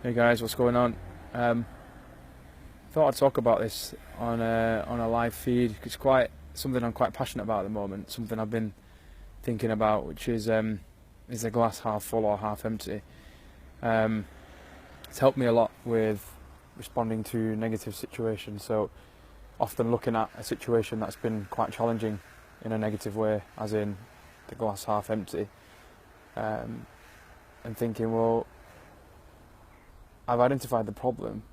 Hey guys, what's going on? Thought I'd talk about this on a live feed. It's quite something I'm quite passionate about at the moment. Something I've been thinking about, which is the glass half full or half empty. It's helped me a lot with responding to negative situations. So often looking at a situation that's been quite challenging in a negative way, as in the glass half empty, and thinking, well, I've identified the problem.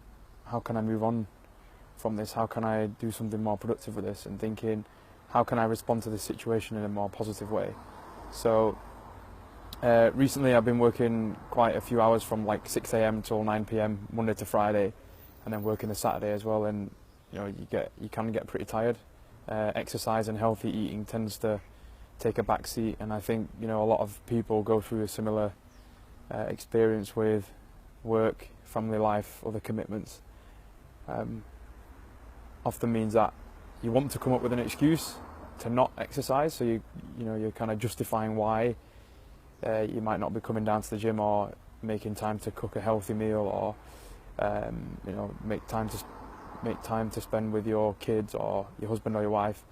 How can I move on from this? How can I do something more productive with this? And thinking, how can I respond to this situation in a more positive way? So recently I've been working quite a few hours from like 6 a.m. till 9 p.m. Monday to Friday, and then working the Saturday as well. And you can get pretty tired. Exercise and healthy eating tends to take a back seat, and I think a lot of people go through a similar experience with work, family life, other commitments. Often means that you want to come up with an excuse to not exercise, so you're kind of justifying why you might not be coming down to the gym, or making time to cook a healthy meal, or make time to spend with your kids or your husband or your wife,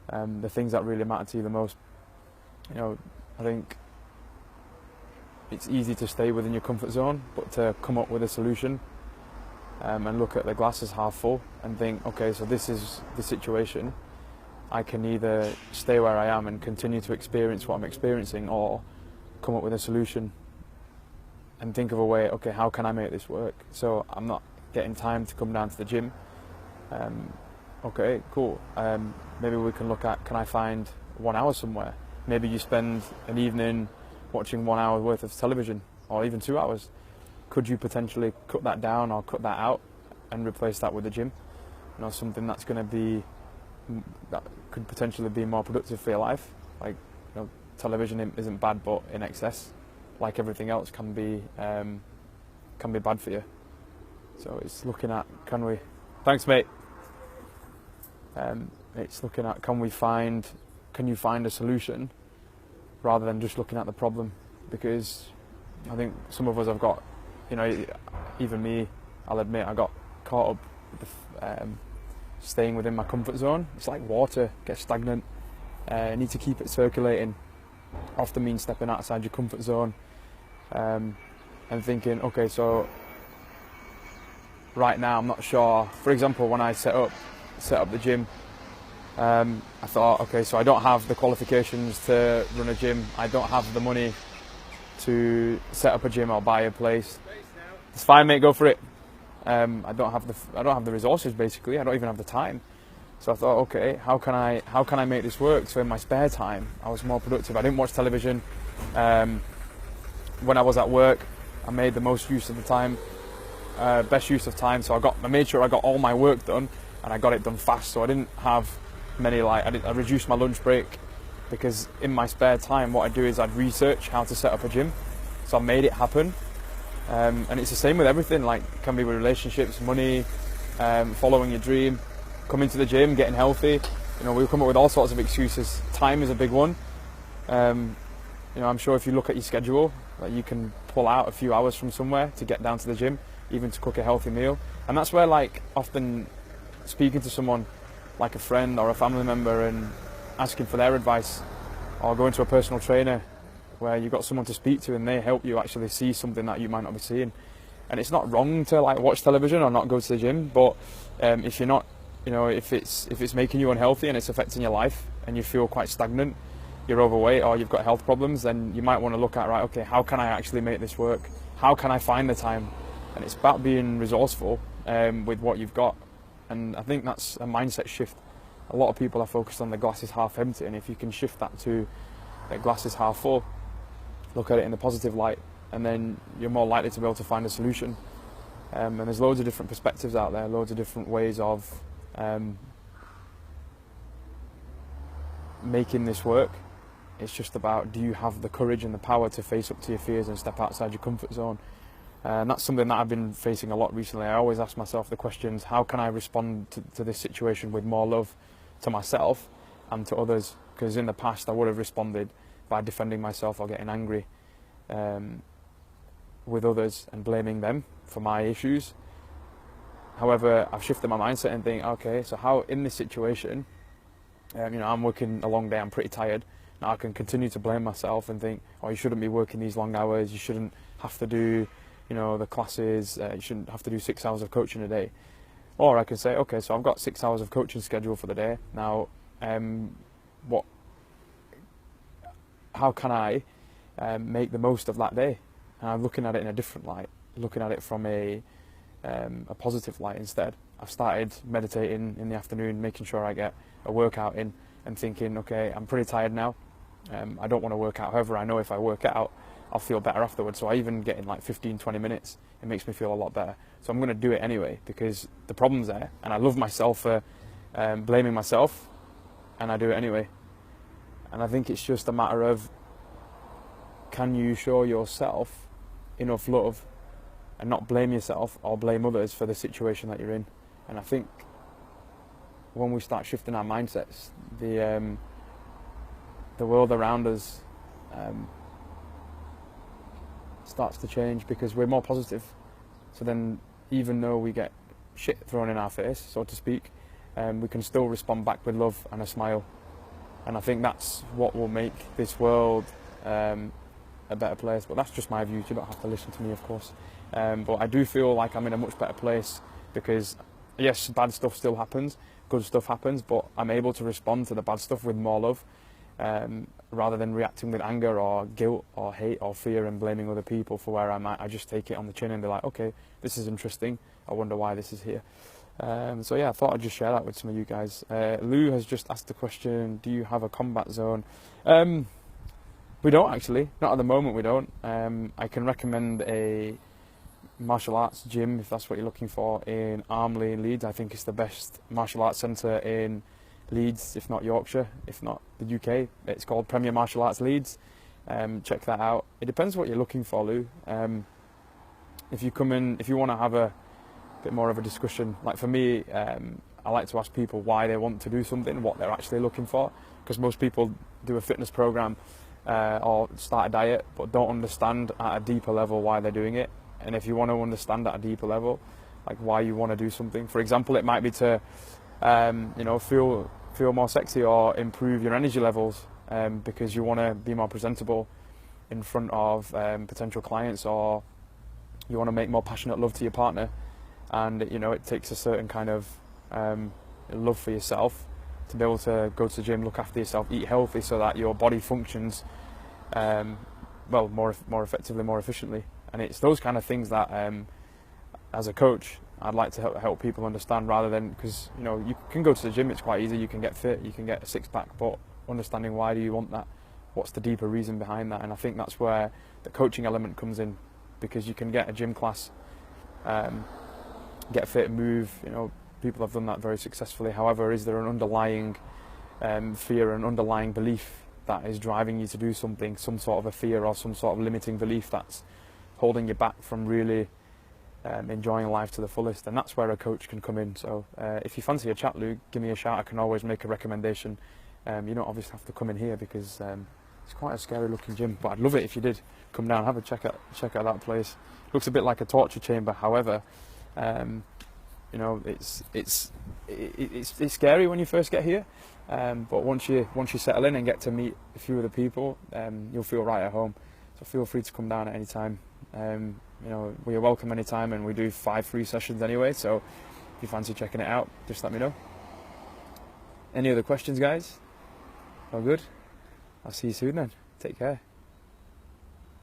the things that really matter to you the most. I think it's easy to stay within your comfort zone, but to come up with a solution and look at the glass as half full and think, okay, so this is the situation. I can either stay where I am and continue to experience what I'm experiencing, or come up with a solution and think of a way, okay, how can I make this work? So I'm not getting time to come down to the gym. Okay, cool. Maybe we can look at, can I find 1 hour somewhere? Maybe you spend an evening watching 1 hour worth of television, or even 2 hours. Could you potentially cut that down or cut that out and replace that with the gym? Something that's going to be, that could potentially be more productive for your life. Like, television isn't bad, but in excess, like everything else, can be bad for you. So it's looking at, thanks mate. It's looking at, can you find a solution rather than just looking at the problem? Because I think some of us have got, even me, I'll admit, I got caught up with staying within my comfort zone. It's like water, gets stagnant. You need to keep it circulating. Often means stepping outside your comfort zone and thinking, okay, so right now I'm not sure. For example, when I set up the gym, I thought, okay, so I don't have the qualifications to run a gym. I don't have the money to set up a gym or buy a place. It's fine, mate. Go for it. I don't have the resources. Basically, I don't even have the time. So I thought, okay, how can I make this work? So in my spare time, I was more productive. I didn't watch television. When I was at work, I made the most use of the time, best use of time. So I made sure I got all my work done, and I got it done fast. So I didn't have many, I reduced my lunch break, because in my spare time what I'd do is I'd research how to set up a gym. So I made it happen. And it's the same with everything, like it can be with relationships, money, following your dream, coming to the gym, getting healthy. We'll come up with all sorts of excuses. Time is a big one. I'm sure if you look at your schedule, that you can pull out a few hours from somewhere to get down to the gym, even to cook a healthy meal. And that's where, often speaking to someone like a friend or a family member and asking for their advice, or going to a personal trainer where you've got someone to speak to and they help you actually see something that you might not be seeing. And it's not wrong to watch television or not go to the gym, but if you're not, if it's making you unhealthy and it's affecting your life and you feel quite stagnant, you're overweight or you've got health problems, then you might want to look at, right, okay, how can I actually make this work? How can I find the time? And it's about being resourceful with what you've got. And I think that's a mindset shift. A lot of people are focused on the glass is half empty, and if you can shift that to the glass is half full, look at it in the positive light, and then you're more likely to be able to find a solution. And there's loads of different perspectives out there, loads of different ways of making this work. It's just about, do you have the courage and the power to face up to your fears and step outside your comfort zone? And that's something that I've been facing a lot recently. I always ask myself the questions, how can I respond to this situation with more love to myself and to others? Because in the past I would have responded by defending myself or getting angry with others and blaming them. for my issues. However, I've shifted my mindset and think, okay, so how in this situation, I'm working a long day, I'm pretty tired. Now I can continue to blame myself and think, oh, you shouldn't be working these long hours, you shouldn't have to do, the classes, you shouldn't have to do 6 hours of coaching a day. Or I can say, okay, so I've got 6 hours of coaching scheduled for the day. Now, how can I make the most of that day? And I'm looking at it in a different light, looking at it from a positive light instead. I've started meditating in the afternoon, making sure I get a workout in, and thinking, okay, I'm pretty tired now. I don't want to work out. However, I know if I work out, I'll feel better afterwards. So I even get in like 15, 20 minutes. It makes me feel a lot better. So I'm going to do it anyway because the problem's there, and I love myself for blaming myself, and I do it anyway. And I think it's just a matter of, can you show yourself enough love and not blame yourself or blame others for the situation that you're in? And I think when we start shifting our mindsets, the world around us starts to change because we're more positive. So then, even though we get shit thrown in our face, so to speak, we can still respond back with love and a smile. And I think that's what will make this world a better place. But that's just my view. You don't have to listen to me, of course. But I do feel like I'm in a much better place because, yes, bad stuff still happens, good stuff happens, but I'm able to respond to the bad stuff with more love, rather than reacting with anger or guilt or hate or fear and blaming other people for where I'm at. I just take it on the chin and be like, okay, this is interesting. I wonder why this is here. So yeah, I thought I'd just share that with some of you guys. Lou has just asked the question, do you have a combat zone? We don't actually, not at the moment we don't. I can recommend a martial arts gym if that's what you're looking for in Armley, Leeds. I think it's the best martial arts centre in Leeds, if not Yorkshire, if not the UK. It's called Premier Martial Arts Leeds. Check that out. It depends what you're looking for, Lou. If you want to have a bit more of a discussion, like for me, I like to ask people why they want to do something, what they're actually looking for, because most people do a fitness program or start a diet but don't understand at a deeper level why they're doing it. And if you want to understand at a deeper level, like why you want to do something, for example, it might be to feel more sexy or improve your energy levels, because you want to be more presentable in front of potential clients, or you want to make more passionate love to your partner. And it takes a certain kind of love for yourself to be able to go to the gym, look after yourself, eat healthy, so that your body functions more effectively, more efficiently. And it's those kind of things that, as a coach, I'd like to help people understand, rather than, because you can go to the gym, it's quite easy, you can get fit, you can get a six-pack, but understanding why do you want that, what's the deeper reason behind that. And I think that's where the coaching element comes in, because you can get a gym class, get fit, move, people have done that very successfully. However, is there an underlying fear, an underlying belief that is driving you to do something, some sort of a fear or some sort of limiting belief that's holding you back from really enjoying life to the fullest? And that's where a coach can come in. So if you fancy a chat, Luke, give me a shout. I can always make a recommendation. You don't obviously have to come in here because it's quite a scary looking gym, but I'd love it if you did come down, have a check out that place. Looks a bit like a torture chamber. However, it's scary when you first get here, but once you settle in and get to meet a few of the people, you'll feel right at home. So feel free to come down at any time. We are welcome anytime, and we do 5 free sessions anyway, so if you fancy checking it out, just let me know. Any other questions, guys? All good? I'll see you soon then. Take care.